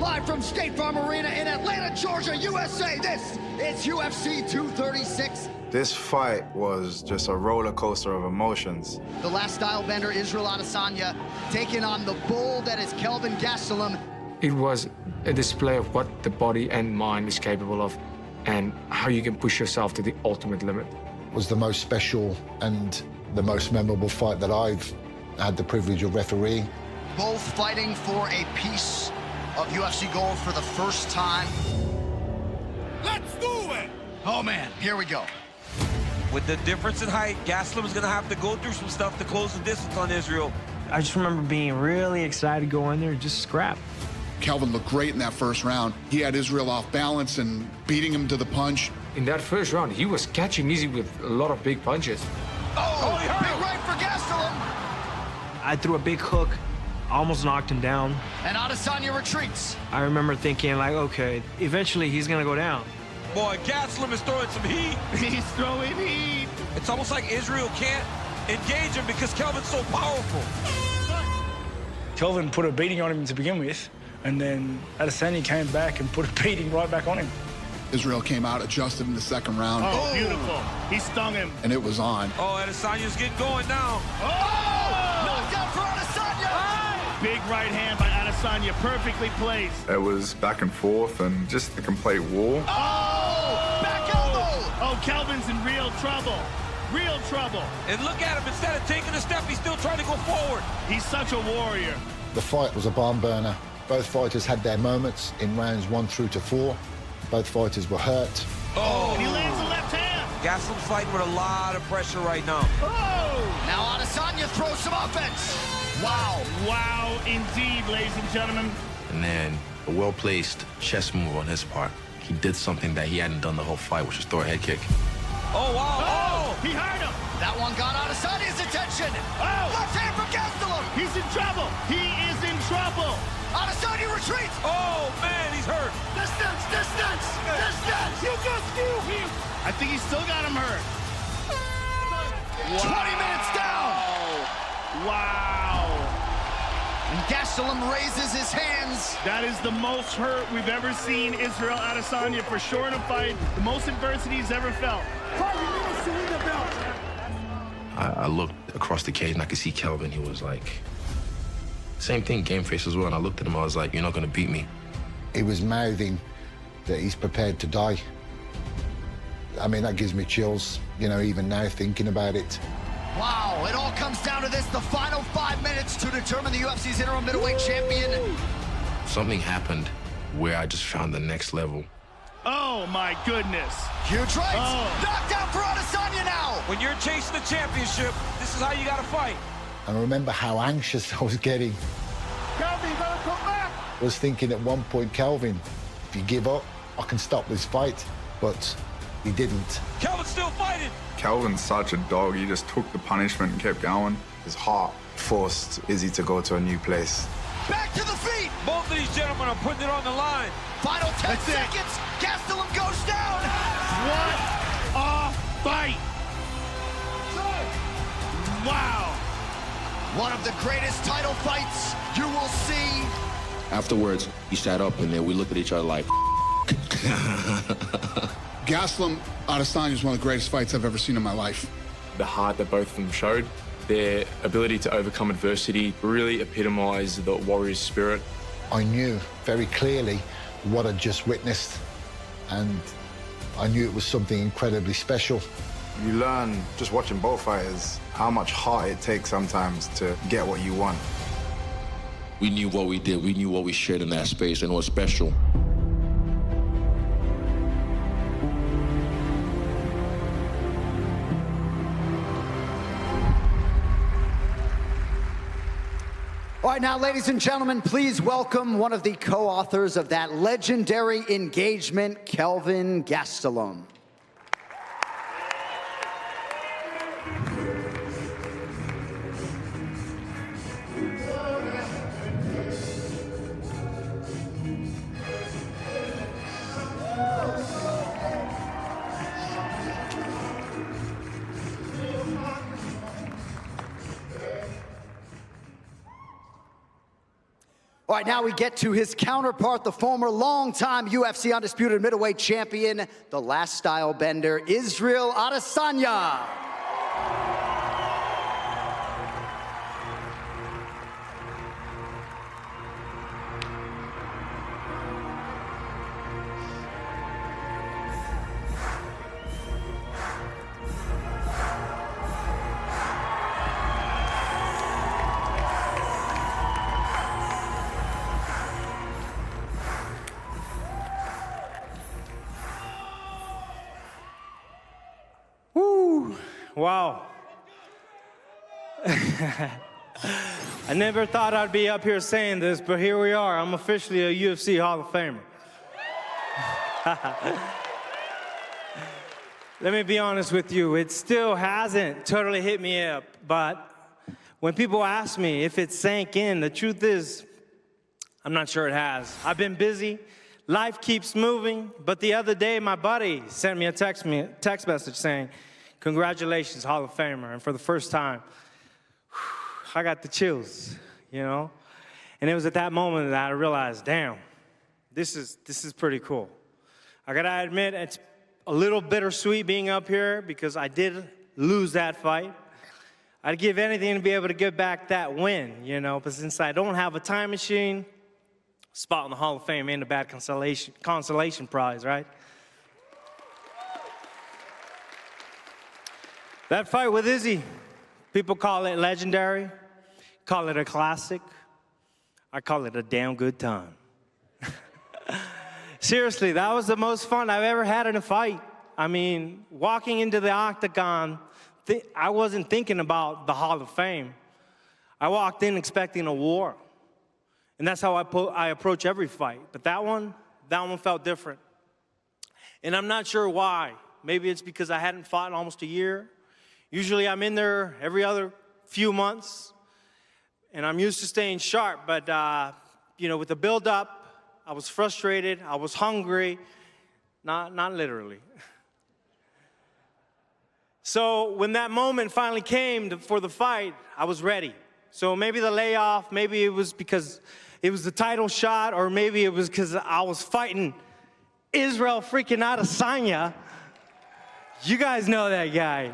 Live from State Farm Arena in Atlanta, Georgia, USA, this is UFC 236. This fight was just a roller coaster of emotions. The last style bender, Israel Adesanya, taking on the bull that is Kelvin Gastelum. It was a display of what the body and mind is capable of and how you can push yourself to the ultimate limit. It was the most special and the most memorable fight that I've had the privilege of refereeing. Both fighting for a piece of UFC gold for the first time. Let's do it! Oh man, here we go. With the difference in height, Gastelum is going to have to go through some stuff to close the distance on Israel. I just remember being really excited to go in there and just scrap. Kelvin looked great in that first round. He had Israel off balance and beating him to the punch. In that first round, he was catching easy with a lot of big punches. Oh, big right for Gastelum. I threw a big hook, almost knocked him down. And Adesanya retreats. I remember thinking, like, okay, eventually he's gonna go down. Boy, Gastelum is throwing some heat. He's throwing heat. It's almost like Israel can't engage him because Kelvin's so powerful. Kelvin put a beating on him to begin with, and then Adesanya came back and put a beating right back on him. Israel came out, adjusted in the second round. Oh, beautiful. He stung him. And it was on. Oh, Adesanya's getting going now. Oh! Knockdown for Adesanya! Big right hand by Adesanya, perfectly placed. It was back and forth and just a complete war. Oh! Back elbow! Oh, Kelvin's in real trouble. Real trouble. And look at him, instead of taking a step, he's still trying to go forward. He's such a warrior. The fight was a barn burner. Both fighters had their moments in rounds 1 through to 4. Both fighters were hurt. Oh! And he lands a left hand. Gastelum's fighting with a lot of pressure right now. Oh! Now Adesanya throws some offense. Wow. Wow, indeed, ladies and gentlemen. And then a well-placed chest move on his part. He did something that he hadn't done the whole fight, which was throw a head kick. Oh, wow. Oh! He hurt him. That one got Adesanya's attention. Oh! Left hand from Gastelum. He's in trouble. He is in trouble. Adesanya retreats. Oh, man, he's hurt. Distance, distance, distance. You just knew him. I think he still got him hurt. 20 minutes down. Wow. And Gastelum raises his hands. That is the most hurt we've ever seen Israel Adesanya for sure in a fight. The most adversity he's ever felt. 5 minutes to win the belt. I looked across the cage and I could see Kelvin. He was like, same thing, game face as well. And I looked at him, I was like, you're not going to beat me. He was mouthing that he's prepared to die. I mean, that gives me chills, you know, even now thinking about it. Wow, it all comes down to this, the final 5 minutes to determine the UFC's interim middleweight champion. Something happened where I just found the next level. Oh, my goodness. Huge right. Oh. Knockdown for Adesanya now. When you're chasing the championship, this is how you got to fight. And I remember how anxious I was getting. Kelvin, you gotta come back. I was thinking at one point, Kelvin, if you give up, I can stop this fight. But he didn't. Kelvin's still fighting. Kelvin's such a dog. He just took the punishment and kept going. His heart forced Izzy to go to a new place. Back to the feet. Both of these gentlemen are putting it on the line. Final 10 That's it. seconds. Gastelum goes down. What a fight. Wow. One of the greatest title fights you will see. Afterwards, he sat up and then we looked at each other like, Gastelum Adesanya is one of the greatest fights I've ever seen in my life. The heart that both of them showed, their ability to overcome adversity really epitomized the warrior's spirit. I knew very clearly what I'd just witnessed, and I knew it was something incredibly special. You learn, just watching both fighters, how much heart it takes sometimes to get what you want. we knew what we did. We knew what we shared in that space, and it was special. All right, now, ladies and gentlemen, please welcome one of the co-authors of that legendary engagement, Kelvin Gastelum. All right, now we get to his counterpart, the former longtime UFC undisputed middleweight champion, the last style bender, Israel Adesanya. Wow. I never thought I'd be up here saying this, but here we are. I'm officially a UFC Hall of Famer. Let me be honest with you. It still hasn't totally hit me up, but when people ask me if it sank in, the truth is, I'm not sure it has. I've been busy. Life keeps moving, but the other day, my buddy sent me a text message saying, "Congratulations, Hall of Famer." And for the first time, I got the chills, you know? And it was at that moment that I realized, damn, this is pretty cool. I gotta admit, it's a little bittersweet being up here because I did lose that fight. I'd give anything to be able to get back that win, you know? But since I don't have a time machine, spot in the Hall of Fame ain't a bad consolation prize, right? That fight with Izzy, people call it legendary, call it a classic. I call it a damn good time. Seriously, that was the most fun I've ever had in a fight. I mean, walking into the octagon, I wasn't thinking about the Hall of Fame. I walked in expecting a war. And that's how I approach every fight. But that one felt different. And I'm not sure why. Maybe it's because I hadn't fought in almost a year. Usually I'm in there every other few months, and I'm used to staying sharp, but you know, with the build-up, I was frustrated, I was hungry, not literally. So when that moment finally came for the fight, I was ready. So maybe the layoff, maybe it was because it was the title shot, or maybe it was because I was fighting Israel freaking Adesanya. You guys know that guy.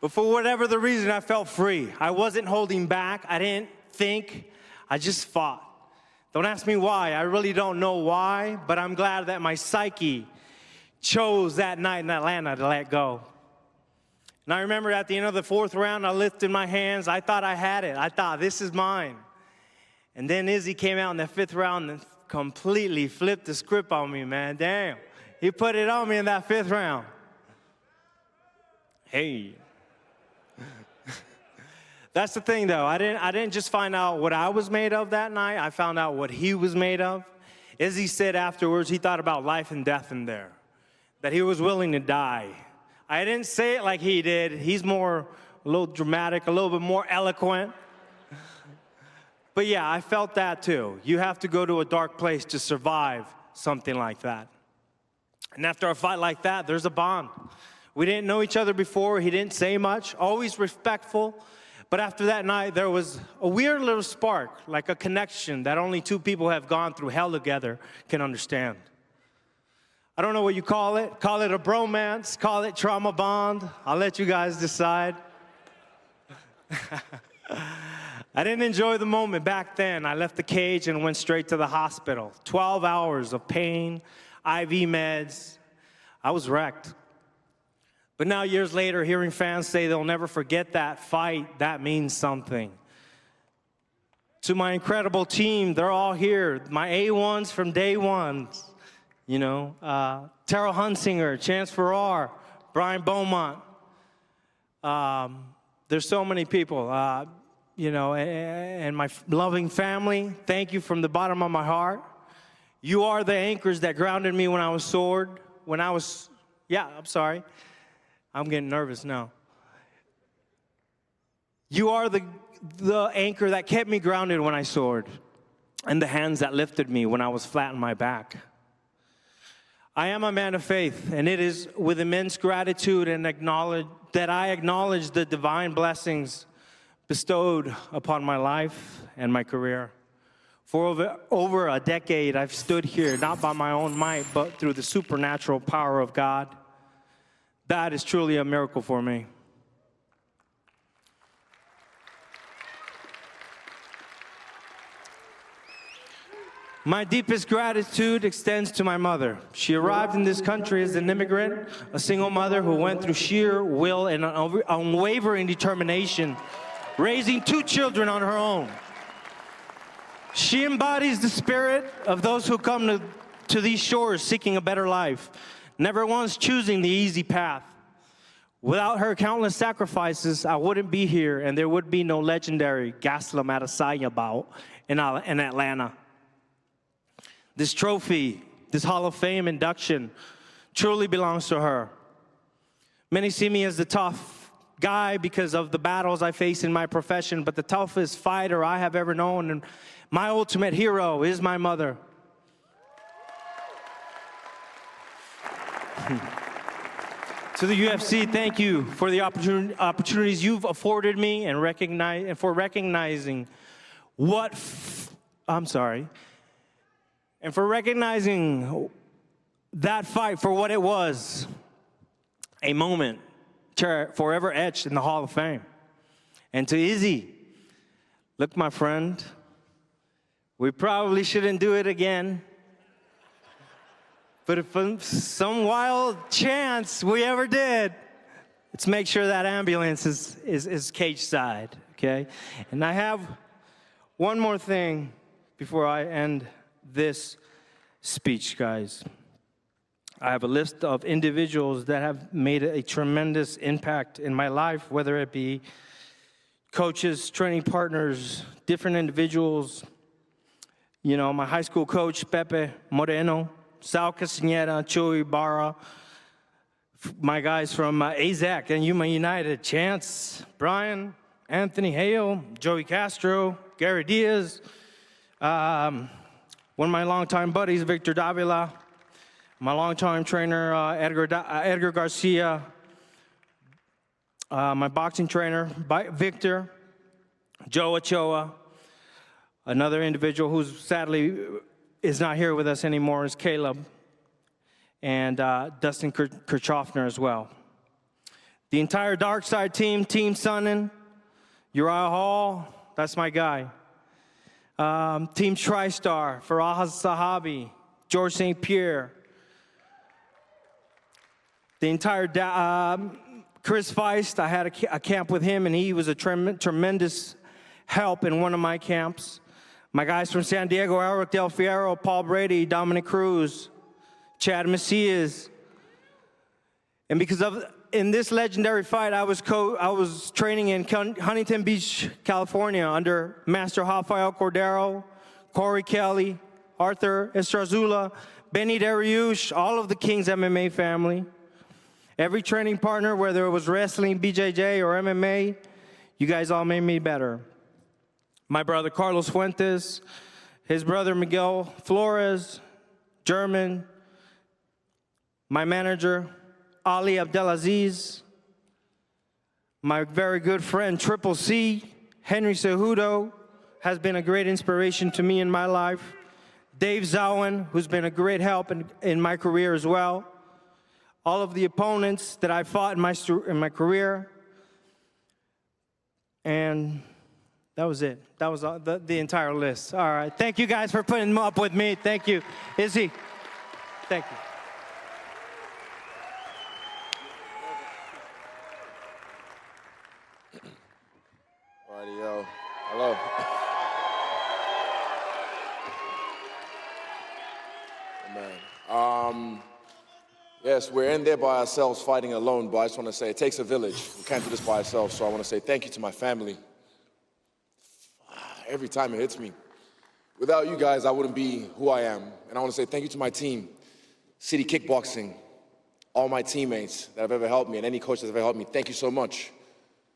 But for whatever the reason, I felt free. I wasn't holding back. I didn't think. I just fought. Don't ask me why. I really don't know why, but I'm glad that my psyche chose that night in Atlanta to let go. And I remember at the end of the fourth round, I lifted my hands. I thought I had it. I thought, this is mine. And then Izzy came out in the fifth round and completely flipped the script on me, man. Damn. He put it on me in that fifth round. Hey. That's the thing, though. I didn't just find out what I was made of that night. I found out what he was made of. As he said afterwards, he thought about life and death in there, that he was willing to die. I didn't say it like he did. He's a little dramatic, a little bit more eloquent. But yeah, I felt that too. You have to go to a dark place to survive something like that. And after a fight like that, there's a bond. We didn't know each other before. He didn't say much, always respectful. But after that night, there was a weird little spark, like a connection that only two people who have gone through hell together can understand. I don't know what you call it. Call it a bromance, call it trauma bond. I'll let you guys decide. I didn't enjoy the moment back then. I left the cage and went straight to the hospital. 12 hours of pain, IV meds. I was wrecked. But now, years later, hearing fans say they'll never forget that fight, that means something. To my incredible team, they're all here. My A1s from day one. You know, Terrell Hunsinger, Chance Farrar, Brian Beaumont. There's so many people, you know, and my loving family. Thank you from the bottom of my heart. You are the anchors that grounded me when I was soared, I'm getting nervous now. You are the anchor that kept me grounded when I soared, and the hands that lifted me when I was flat on my back. I am a man of faith, and it is with immense gratitude and that I acknowledge the divine blessings bestowed upon my life and my career. For over a decade, I've stood here, not by my own might, but through the supernatural power of God. That is truly a miracle for me. My deepest gratitude extends to my mother. She arrived in this country as an immigrant, a single mother who went through sheer will and unwavering determination, raising 2 children on her own. She embodies the spirit of those who come to these shores seeking a better life, never once choosing the easy path. Without her countless sacrifices, I wouldn't be here, and there would be no legendary Gastelum Adesanya bout in Atlanta. This trophy, this Hall of Fame induction, truly belongs to her. Many see me as the tough guy because of the battles I face in my profession, but the toughest fighter I have ever known, and my ultimate hero, is my mother. To the UFC, thank you for the opportunities you've afforded me and for recognizing that fight for what it was, a moment forever etched in the Hall of Fame. And to Izzy, look, my friend, we probably shouldn't do it again. But if some wild chance we ever did, let's make sure that ambulance is cage side, okay? And I have one more thing before I end this speech, guys. I have a list of individuals that have made a tremendous impact in my life, whether it be coaches, training partners, different individuals. You know, my high school coach, Pepe Moreno, Sal Castaneda, Chuy Ibarra, my guys from AZAC and Yuma United, Chance, Brian, Anthony Hale, Joey Castro, Gary Diaz, one of my longtime buddies, Victor Davila, my longtime trainer, Edgar Garcia, my boxing trainer, Victor, Joe Ochoa, another individual who's sadly is not here with us anymore is Caleb, and Dustin Kirchhoffner as well. The entire Dark Side team, Team Sonnen, Uriah Hall, that's my guy. Team TriStar, Farahaz Sahabi, George St. Pierre. The entire Chris Feist, I had a camp with him, and he was a tremendous help in one of my camps. My guys from San Diego, Eric Del Fierro, Paul Brady, Dominic Cruz, Chad Macias. And because in this legendary fight, I was training in Huntington Beach, California, under Master Rafael Cordero, Corey Kelly, Arthur Estrazula, Benny Dariush, all of the King's MMA family. Every training partner, whether it was wrestling, BJJ, or MMA, you guys all made me better. My brother Carlos Fuentes, his brother Miguel Flores, German, my manager Ali Abdelaziz, my very good friend Triple C, Henry Cejudo, has been a great inspiration to me in my life. Dave Zowen, who's been a great help in my career as well. All of the opponents that I fought in my career. And that was it. That was the entire list. All right. Thank you guys for putting them up with me. Thank you. Izzy. Thank you. Alrighty, yo. Hello. Oh, man. Yes, we're in there by ourselves fighting alone, but I just want to say it takes a village. We can't do this by ourselves, so I want to say thank you to my family. Every time it hits me. Without you guys, I wouldn't be who I am. And I want to say thank you to my team, City Kickboxing, all my teammates that have ever helped me, and any coach that's ever helped me. Thank you so much.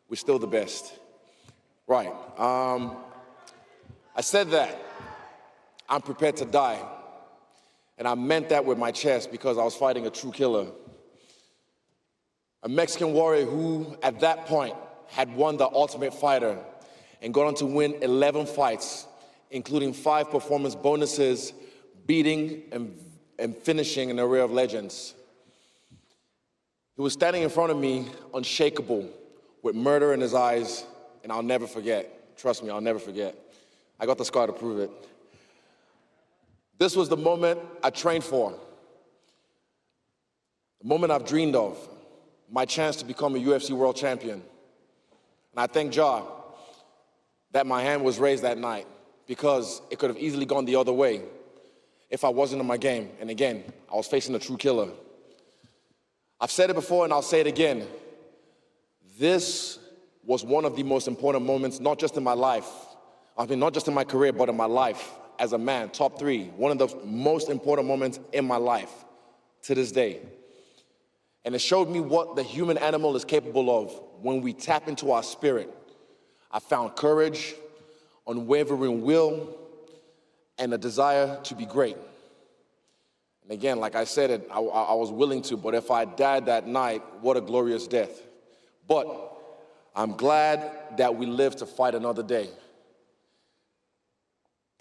We're still the best. Right. I said that I'm prepared to die. And I meant that with my chest because I was fighting a true killer. A Mexican warrior who, at that point, had won the Ultimate Fighter and gone on to win 11 fights including 5 performance bonuses, beating and finishing an array of legends. He was standing in front of me, unshakable, with murder in his eyes, and I'll never forget. Trust me, I'll never forget. I got the scar to prove it. This was the moment I trained for, the moment I've dreamed of, my chance to become a UFC world champion. And I thank Jah that my hand was raised that night, because it could have easily gone the other way if I wasn't in my game. And again, I was facing a true killer. I've said it before and I'll say it again. This was one of the most important moments, not just in my life, not just in my career, but in my life as a man, top 3. One of the most important moments in my life to this day. And it showed me what the human animal is capable of when we tap into our spirit. I found courage, unwavering will, and a desire to be great. And again, like I said, I was willing to, but if I died that night, what a glorious death. But I'm glad that we lived to fight another day.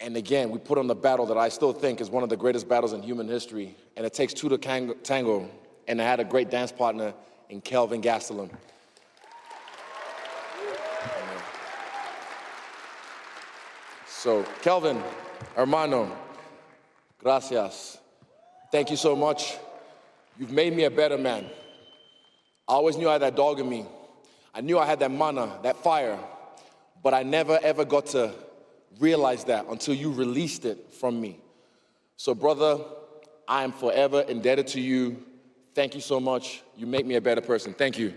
And again, we put on the battle that I still think is one of the greatest battles in human history, and it takes 2 to tango, and I had a great dance partner in Kelvin Gastelum. So, Kelvin, hermano, gracias. Thank you so much. You've made me a better man. I always knew I had that dog in me. I knew I had that mana, that fire, but I never ever got to realize that until you released it from me. So, brother, I am forever indebted to you. Thank you so much. You make me a better person. Thank you.